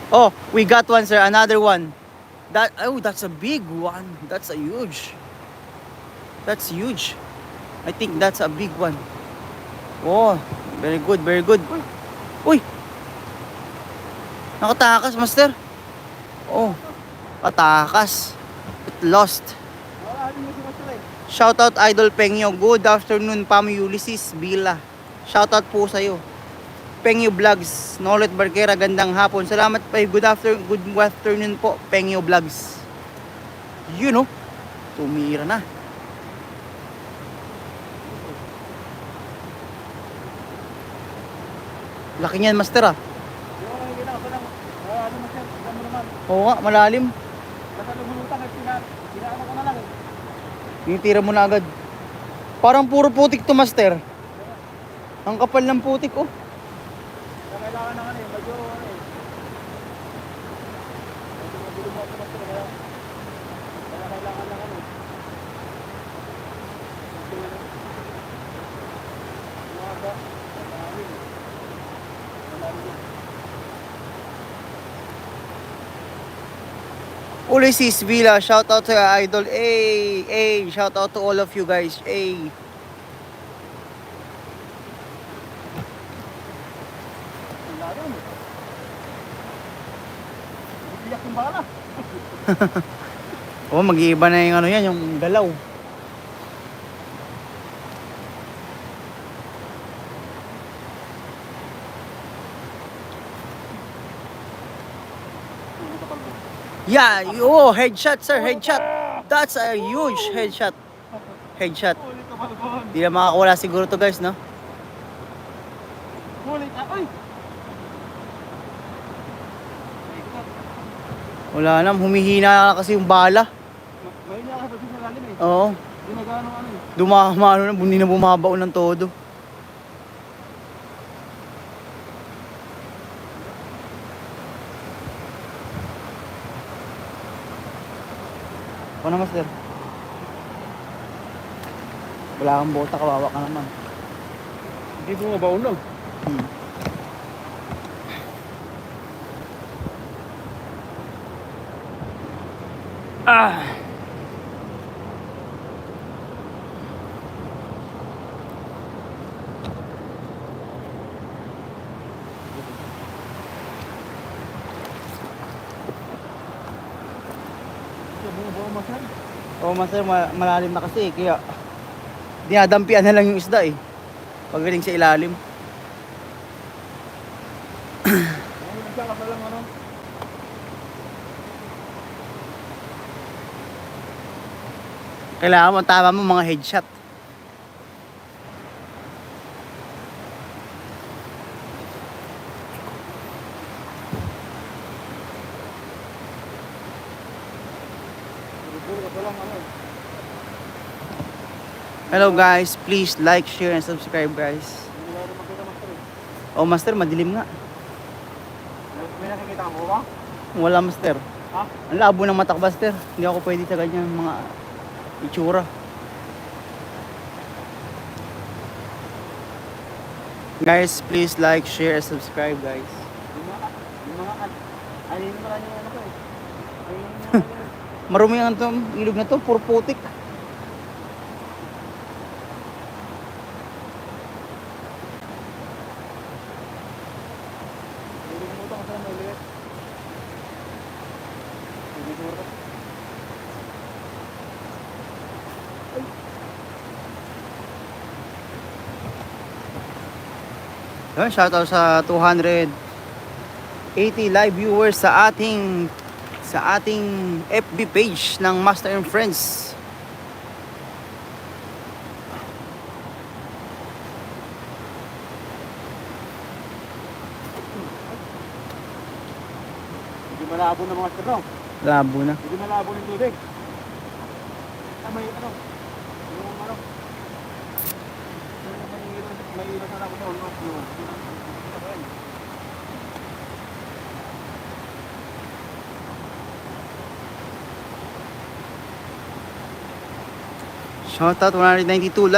Oh, we got one, sir. Another one. That's a big one. That's a huge. That's huge. I think that's a big one. Oh, very good, very good. Uy, nakatakas, master. Oh, katakas. It lost. Shoutout Idol Pengyo. Good afternoon, Pam Ulysses Bila. Shoutout po sa'yo. Pengyo Vlogs. Nolet Barquera, gandang hapon. Salamat pa. Good afternoon po, Pengyo Vlogs. You know, tumira na. Laki niyan, master ah. Oo nga, malalim. Tinitira mo na agad. Parang puro putik to, master. Ang kapal ng putik, oh. Kailangan na medyo magulo mo ako master, kaya kailangan na Ulysses Villa, shout out to Idol. Hey, shout out to all of you guys. Hey. Biyak yung bala. Oh, mag-iiba na yung ano yan, yung galaw. Yeah, oh, headshot sir, headshot. That's a huge headshot. Headshot. Di na makakawala siguro to guys, no? Wala na, humihina na kasi yung bala. Mahina ka sa lalim eh. Oo. Hindi nagano ano eh. Dumamano na, hindi na bumabaw ng todo. Ano master? Wala kang bota, kawawa ka naman. Hindi bumabaw na. Ah. Bumabaw masan. Oo, master, malalim na kasi kaya dinadampian na lang yung isda eh. Pagaling sa ilalim. Nagkaka pa lang ano. Kailangan mo tama mo mga headshot. Hello guys, please like, share, and subscribe guys. Oh master, madilim nga. May nakikita mo ba? Wala master. Ha? Ang labo ng mata ko master. Hindi ako pwede sa ganyan mga itsura. Guys, please like, share, and subscribe guys. Yung mga ayun mo lang yung ano ko eh. Marumi ang itong ilog na to, puro putik. Shoutout sa 280 live viewers sa ating FB page ng Master and Friends. Hindi malabo na mga sir. Labo na. Hindi malabo ng tubig. May ano? Yung ano? May ilan na ako sa ulok. Shoutout 192